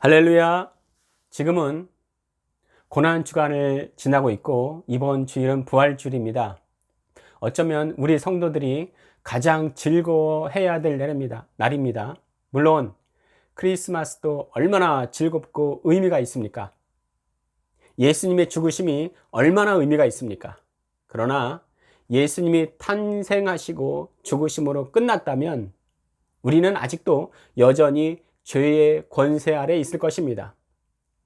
할렐루야. 지금은 고난 주간을 지나고 있고 이번 주일은 부활주일입니다. 어쩌면 우리 성도들이 가장 즐거워해야 될 날입니다. 물론 크리스마스도 얼마나 즐겁고 의미가 있습니까? 예수님의 죽으심이 얼마나 의미가 있습니까? 그러나 예수님이 탄생하시고 죽으심으로 끝났다면 우리는 아직도 여전히 죄의 권세 아래 있을 것입니다.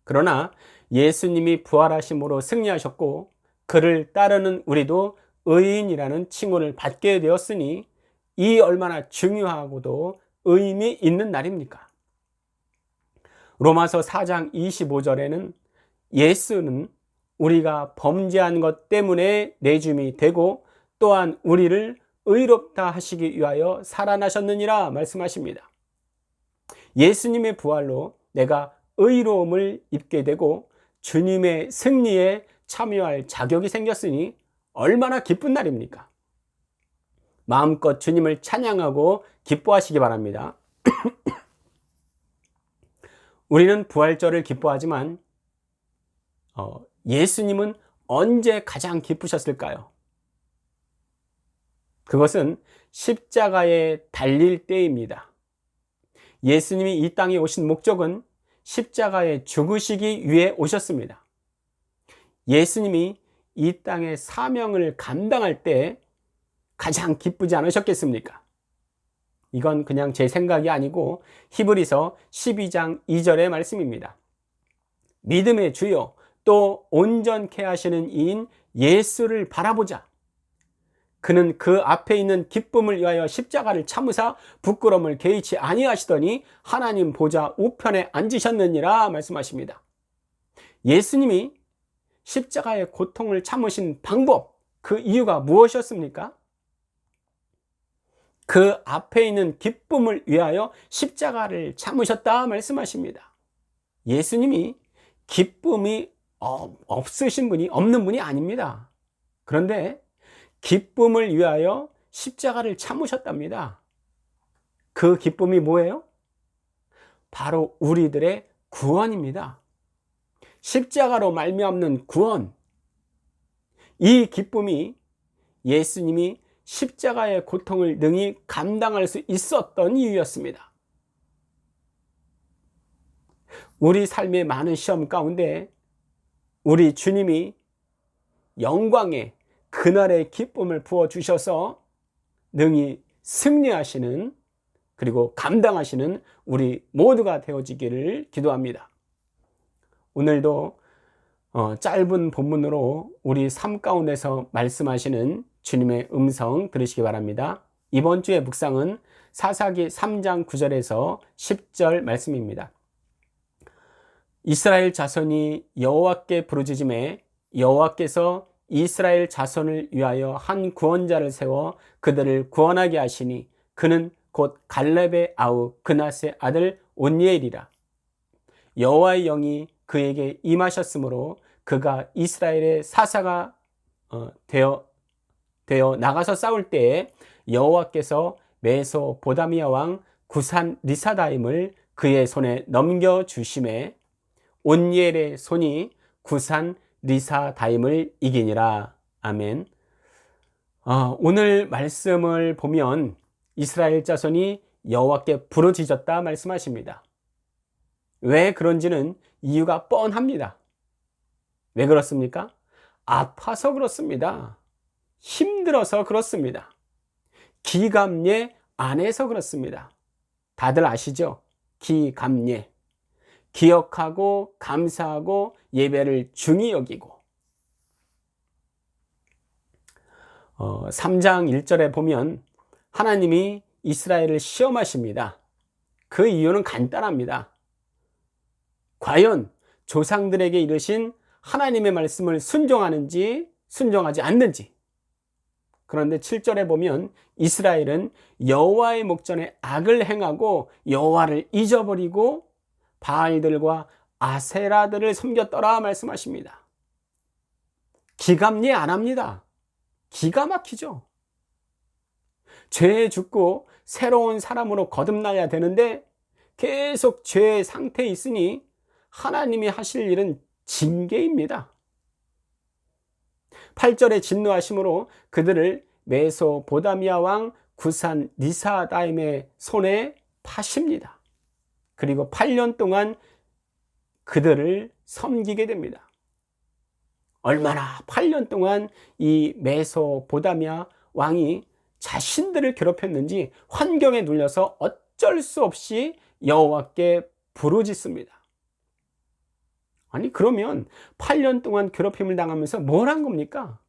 그러나 예수님이 부활하심으로 승리하셨고 그를 따르는 우리도 의인이라는 칭호를 받게 되었으니 이 얼마나 중요하고도 의미 있는 날입니까? 로마서 4장 25절에는 예수는 우리가 범죄한 것 때문에 내줌이 되고 또한 우리를 의롭다 하시기 위하여 살아나셨느니라 말씀하십니다. 예수님의 부활로 내가 의로움을 입게 되고 주님의 승리에 참여할 자격이 생겼으니 얼마나 기쁜 날입니까? 마음껏 주님을 찬양하고 기뻐하시기 바랍니다. 우리는 부활절을 기뻐하지만 예수님은 언제 가장 기쁘셨을까요? 그것은 십자가에 달릴 때입니다. 예수님이 이 땅에 오신 목적은 십자가에 죽으시기 위해 오셨습니다. 예수님이 이 땅의 사명을 감당할 때 가장 기쁘지 않으셨겠습니까? 이건 그냥 제 생각이 아니고 히브리서 12장 2절의 말씀입니다. 믿음의 주요 또 온전케 하시는 이인 예수를 바라보자. 그는 그 앞에 있는 기쁨을 위하여 십자가를 참으사 부끄러움을 개의치 아니하시더니 하나님 보좌 우편에 앉으셨느니라 말씀하십니다. 예수님이 십자가의 고통을 참으신 방법, 그 이유가 무엇이었습니까? 그 앞에 있는 기쁨을 위하여 십자가를 참으셨다 말씀하십니다. 예수님이 기쁨이 없는 분이 아닙니다. 그런데 기쁨을 위하여 십자가를 참으셨답니다. 그 기쁨이 뭐예요? 바로 우리들의 구원입니다. 십자가로 말미암는 구원. 이 기쁨이 예수님이 십자가의 고통을 능히 감당할 수 있었던 이유였습니다. 우리 삶의 많은 시험 가운데 우리 주님이 영광의 그날의 기쁨을 부어주셔서 능히 승리하시는 그리고 감당하시는 우리 모두가 되어지기를 기도합니다. 오늘도 짧은 본문으로 우리 삶 가운데서 말씀하시는 주님의 음성 들으시기 바랍니다. 이번 주의 묵상은 사사기 3장 9절에서 10절 말씀입니다. 이스라엘 자손이 여호와께 부르짖음에 여호와께서 이스라엘 자손을 위하여 한 구원자를 세워 그들을 구원하게 하시니 그는 곧 갈렙의 아우 그낫의 아들 온니엘이라. 여호와의 영이 그에게 임하셨으므로 그가 이스라엘의 사사가 되어 나가서 싸울 때에 여호와께서 메소보다미아 왕 구산 리사다임을 그의 손에 넘겨주심에 온니엘의 손이 구산 리사다임을 이기니라. 아멘. 오늘 말씀을 보면 이스라엘 자손이 여호와께 부르짖었다 말씀하십니다. 왜 그런지는 이유가 뻔합니다. 왜 그렇습니까? 아파서 그렇습니다. 힘들어서 그렇습니다. 기감례 안 해서 그렇습니다. 다들 아시죠? 기감례. 기억하고 감사하고 예배를 중히 여기고 3장 1절에 보면 하나님이 이스라엘을 시험하십니다. 그 이유는 간단합니다. 과연 조상들에게 이르신 하나님의 말씀을 순종하는지 순종하지 않는지. 그런데 7절에 보면 이스라엘은 여호와의 목전에 악을 행하고 여호와를 잊어버리고 바알들과 아세라들을 섬겼더라 말씀하십니다. 기감례 안 합니다. 기가 막히죠. 죄에 죽고 새로운 사람으로 거듭나야 되는데 계속 죄 상태에 있으니 하나님이 하실 일은 징계입니다. 8절에 진노하심으로 그들을 메소보다미아 왕 구산 리사다임의 손에 파십니다. 그리고 8년 동안 그들을 섬기게 됩니다. 얼마나 8년 동안 이 메소보다미아 왕이 자신들을 괴롭혔는지 환경에 눌려서 어쩔 수 없이 여호와께 부르짖습니다. 아니 그러면 8년 동안 괴롭힘을 당하면서 뭘 한 겁니까?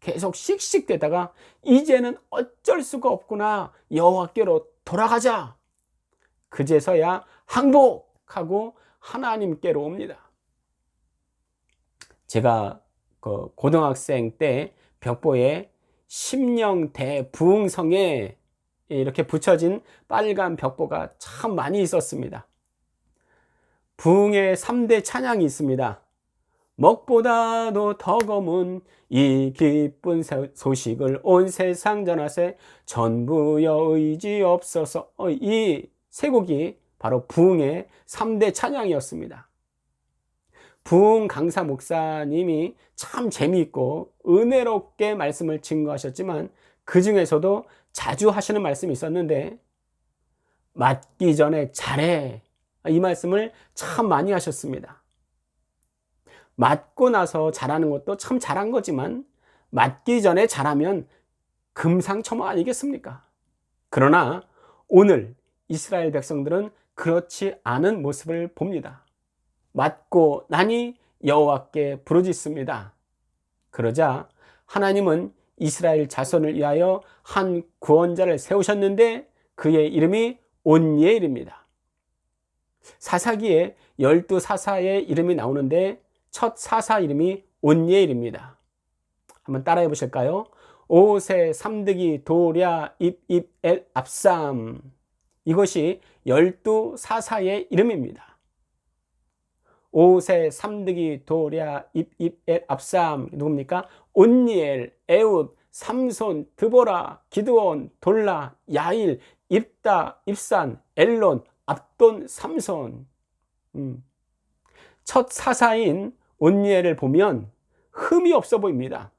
계속 씩씩대다가 이제는 어쩔 수가 없구나, 여호와께로 돌아가자. 그제서야 항복하고 하나님께로 옵니다. 제가 고등학생 때 벽보에 심령 대부흥성에 이렇게 붙여진 빨간 벽보가 참 많이 있었습니다. 부흥의 3대 찬양이 있습니다. 먹보다도 더 검은 이 기쁜 소식을 온 세상 전하세 전부여 의지 없어서, 이 세 곡이 바로 부흥의 3대 찬양이었습니다. 부흥 강사 목사님이 참 재미있고 은혜롭게 말씀을 증거하셨지만 그 중에서도 자주 하시는 말씀이 있었는데, 맞기 전에 잘해, 이 말씀을 참 많이 하셨습니다. 맞고 나서 잘하는 것도 참 잘한 거지만 맞기 전에 잘하면 금상첨화 아니겠습니까? 그러나 오늘 이스라엘 백성들은 그렇지 않은 모습을 봅니다. 맞고 나니 여호와께 부르짖습니다. 그러자 하나님은 이스라엘 자손을 위하여 한 구원자를 세우셨는데 그의 이름이 온니엘입니다. 사사기에 12사사의 이름이 나오는데 첫 사사 이름이 온니엘입니다. 한번 따라해 보실까요? 오세 삼드기 도랴 입입엘 압삼, 이것이 12사사의 이름입니다. 오세 삼드기 도랴 입입엘 압삼, 누굽니까? 온니엘, 에웃, 삼손, 드보라, 기드온, 돌라, 야일, 입다, 입산, 엘론, 압돈, 삼손. 첫 사사인 온니엘을 보면 흠이 없어 보입니다.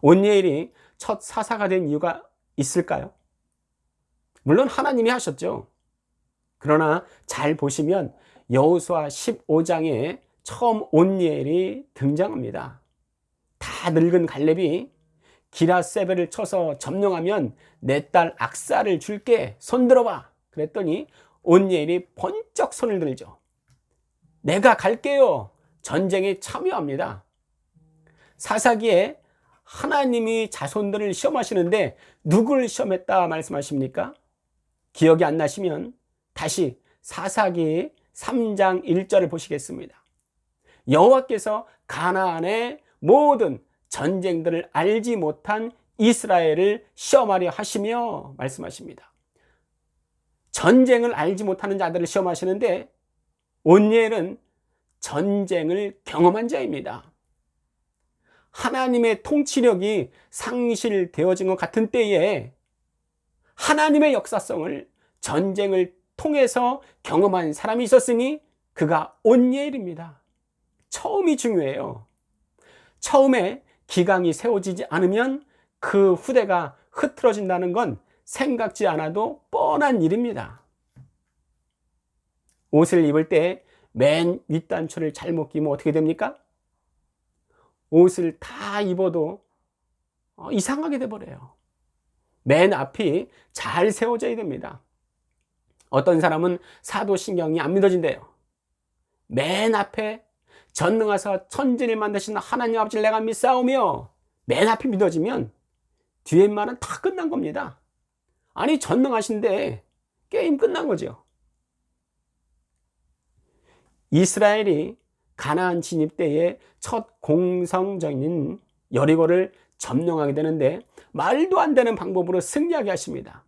온니엘이 첫 사사가 된 이유가 있을까요? 물론 하나님이 하셨죠. 그러나 잘 보시면 여호수아 15장에 처음 온니엘이 등장합니다. 다 늙은 갈렙이 기라세벨을 쳐서 점령하면 내 딸 악사를 줄게, 손 들어봐. 그랬더니 온니엘이 번쩍 손을 들죠. 내가 갈게요. 전쟁에 참여합니다. 사사기에 하나님이 자손들을 시험하시는데 누굴 시험했다 말씀하십니까? 기억이 안 나시면 다시 사사기 3장 1절을 보시겠습니다. 여호와께서 가나안의 모든 전쟁들을 알지 못한 이스라엘을 시험하려 하시며 말씀하십니다. 전쟁을 알지 못하는 자들을 시험하시는데 온니엘은 전쟁을 경험한 자입니다. 하나님의 통치력이 상실되어진 것 같은 때에 하나님의 역사성을 전쟁을 통해서 경험한 사람이 있었으니 그가 온니엘입니다. 처음이 중요해요. 처음에 기강이 세워지지 않으면 그 후대가 흐트러진다는 건 생각지 않아도 뻔한 일입니다. 옷을 입을 때 맨 윗단추를 잘못 끼면 어떻게 됩니까? 옷을 다 입어도 이상하게 돼버려요. 맨 앞이 잘 세워져야 됩니다. 어떤 사람은 사도신경이 안 믿어진대요. 맨 앞에 전능하사 천지를 만드신 하나님 아버지를 내가 믿사오며, 맨 앞이 믿어지면 뒤에 말은 다 끝난 겁니다. 아니 전능하신데 게임 끝난 거죠. 이스라엘이 가나안 진입 때에 첫 공성적인 여리고를 점령하게 되는데 말도 안 되는 방법으로 승리하게 하십니다.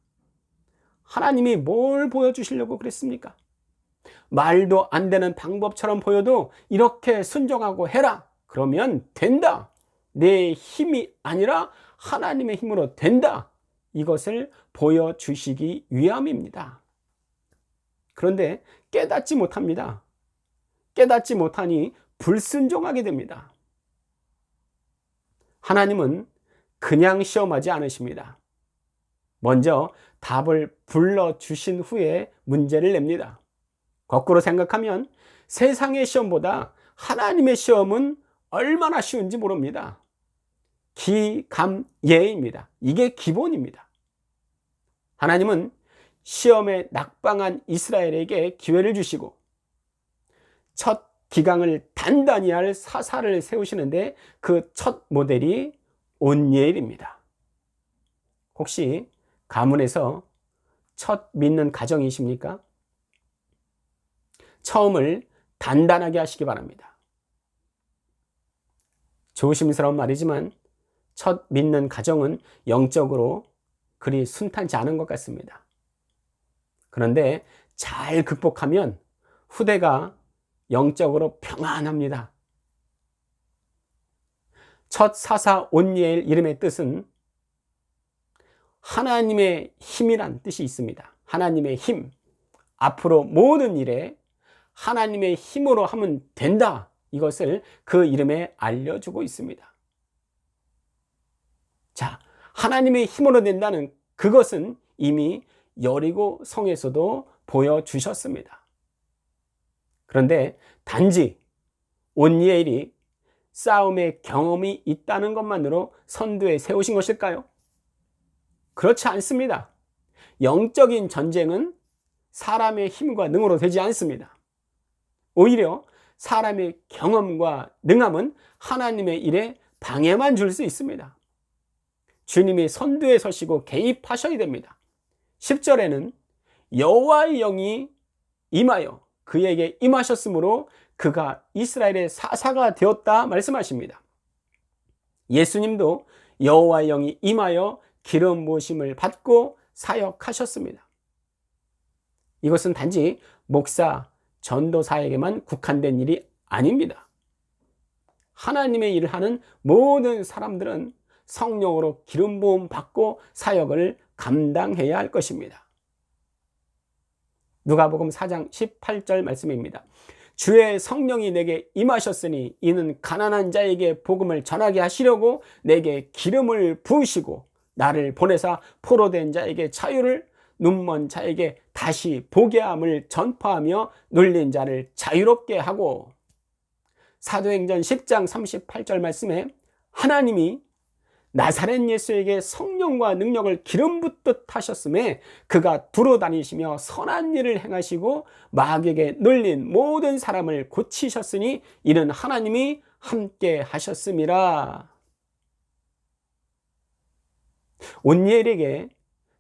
하나님이 뭘 보여주시려고 그랬습니까? 말도 안 되는 방법처럼 보여도 이렇게 순종하고 해라, 그러면 된다. 내 힘이 아니라 하나님의 힘으로 된다. 이것을 보여주시기 위함입니다. 그런데 깨닫지 못합니다. 깨닫지 못하니 불순종하게 됩니다. 하나님은 그냥 시험하지 않으십니다. 먼저 답을 불러주신 후에 문제를 냅니다. 거꾸로 생각하면 세상의 시험보다 하나님의 시험은 얼마나 쉬운지 모릅니다. 기감예입니다. 이게 기본입니다. 하나님은 시험에 낙방한 이스라엘에게 기회를 주시고 첫 기강을 단단히 할 사사를 세우시는데 그 첫 모델이 온니엘입니다. 혹시 가문에서 첫 믿는 가정이십니까? 처음을 단단하게 하시기 바랍니다. 조심스러운 말이지만 첫 믿는 가정은 영적으로 그리 순탄치 않은 것 같습니다. 그런데 잘 극복하면 후대가 영적으로 평안합니다. 첫 사사 온니엘 이름의 뜻은 하나님의 힘이란 뜻이 있습니다. 하나님의 힘. 앞으로 모든 일에 하나님의 힘으로 하면 된다. 이것을 그 이름에 알려주고 있습니다. 자, 하나님의 힘으로 된다는 그것은 이미 여리고 성에서도 보여주셨습니다. 그런데 단지 온니엘이 싸움의 경험이 있다는 것만으로 선두에 세우신 것일까요? 그렇지 않습니다. 영적인 전쟁은 사람의 힘과 능으로 되지 않습니다. 오히려 사람의 경험과 능함은 하나님의 일에 방해만 줄 수 있습니다. 주님이 선두에 서시고 개입하셔야 됩니다. 10절에는 여호와의 영이 임하여 그에게 임하셨으므로 그가 이스라엘의 사사가 되었다 말씀하십니다. 예수님도 여호와의 영이 임하여 기름 부으심을 받고 사역하셨습니다. 이것은 단지 목사, 전도사에게만 국한된 일이 아닙니다. 하나님의 일을 하는 모든 사람들은 성령으로 기름 부음 받고 사역을 감당해야 할 것입니다. 누가복음 4장 18절 말씀입니다. 주의 성령이 내게 임하셨으니 이는 가난한 자에게 복음을 전하게 하시려고 내게 기름을 부으시고 나를 보내사 포로된 자에게 자유를, 눈먼 자에게 다시 보게 함을 전파하며 눌린 자를 자유롭게 하고. 사도행전 10장 38절 말씀에 하나님이 나사렛 예수에게 성령과 능력을 기름 붓듯 하셨음에 그가 두루 다니시며 선한 일을 행하시고 마귀에게 눌린 모든 사람을 고치셨으니 이는 하나님이 함께 하셨음이라. 온니엘에게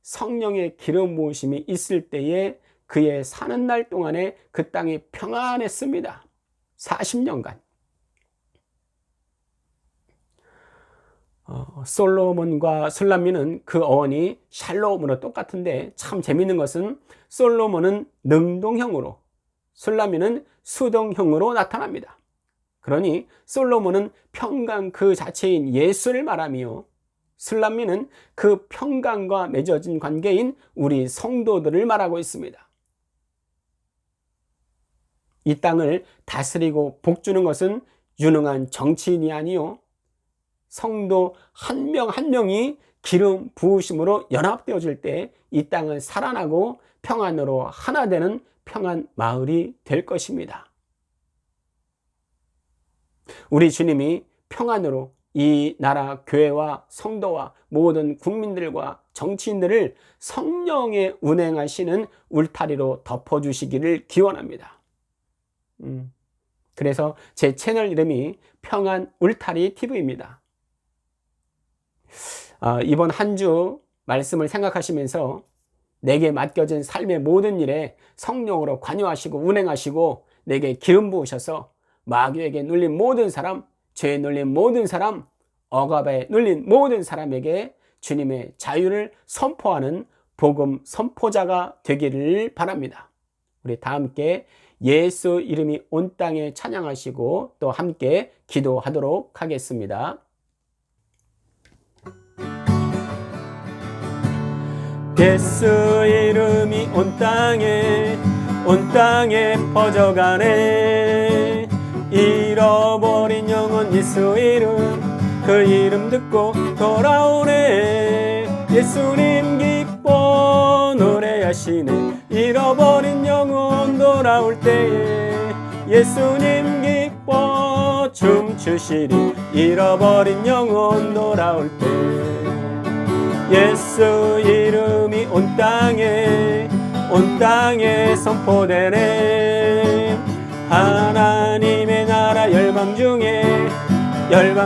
성령의 기름 부으심이 있을 때에 그의 사는 날 동안에 그 땅이 평안했습니다. 40년간. 솔로몬과 술람미는 그 어원이 샬롬으로 똑같은데 참 재밌는 것은 솔로몬은 능동형으로, 술람미는 수동형으로 나타납니다. 그러니 솔로몬은 평강 그 자체인 예수를 말하며 술람미는 그 평강과 맺어진 관계인 우리 성도들을 말하고 있습니다. 이 땅을 다스리고 복주는 것은 유능한 정치인이 아니요 성도 한 명 한 명이 기름 부으심으로 연합되어질 때 이 땅은 살아나고 평안으로 하나 되는 평안 마을이 될 것입니다. 우리 주님이 평안으로 이 나라 교회와 성도와 모든 국민들과 정치인들을 성령에 운행하시는 울타리로 덮어주시기를 기원합니다. 그래서 제 채널 이름이 평안 울타리 TV입니다. 이번 한 주 말씀을 생각하시면서 내게 맡겨진 삶의 모든 일에 성령으로 관여하시고 운행하시고 내게 기름 부으셔서 마귀에게 눌린 모든 사람, 죄에 눌린 모든 사람, 억압에 눌린 모든 사람에게 주님의 자유를 선포하는 복음 선포자가 되기를 바랍니다. 우리 다 함께 예수 이름이 온 땅에 찬양하시고 또 함께 기도하도록 하겠습니다. 예수 이름이 온 땅에 퍼져가네. 잃어버린 영혼 예수 이름, 그 이름 듣고 돌아오네. 예수님 기뻐 노래하시네. 잃어버린 영혼 돌아올 때에 예수님 기뻐 춤추시리. 잃어버린 영혼 돌아올 때 예수 이름이 온 땅에 선포되네. 하나님의 나라 열방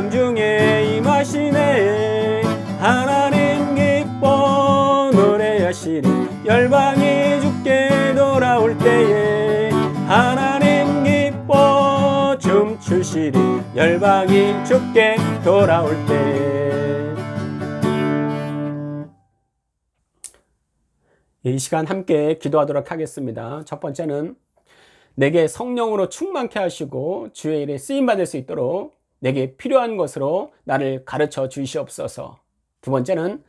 중에 임하시네. 하나님 기뻐 노래하시리. 열방이 주께 돌아올 때에 하나님 기뻐 춤추시리. 열방이 주께 돌아올 때. 이 시간 함께 기도하도록 하겠습니다. 첫 번째는 내게 성령으로 충만케 하시고 주의 일에 쓰임받을 수 있도록 내게 필요한 것으로 나를 가르쳐 주시옵소서. 두 번째는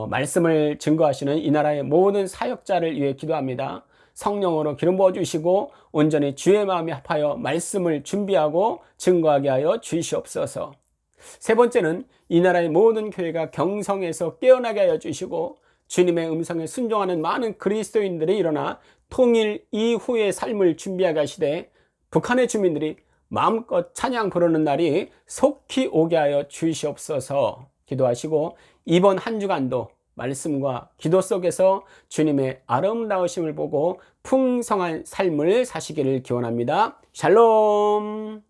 말씀을 증거하시는 이 나라의 모든 사역자를 위해 기도합니다. 성령으로 기름 부어주시고 온전히 주의 마음에 합하여 말씀을 준비하고 증거하게 하여 주시옵소서. 세 번째는 이 나라의 모든 교회가 경성에서 깨어나게 하여 주시고 주님의 음성에 순종하는 많은 그리스도인들이 일어나 통일 이후의 삶을 준비하게 하시되 북한의 주민들이 마음껏 찬양 부르는 날이 속히 오게 하여 주시옵소서. 기도하시고 이번 한 주간도 말씀과 기도 속에서 주님의 아름다우심을 보고 풍성한 삶을 사시기를 기원합니다. 샬롬.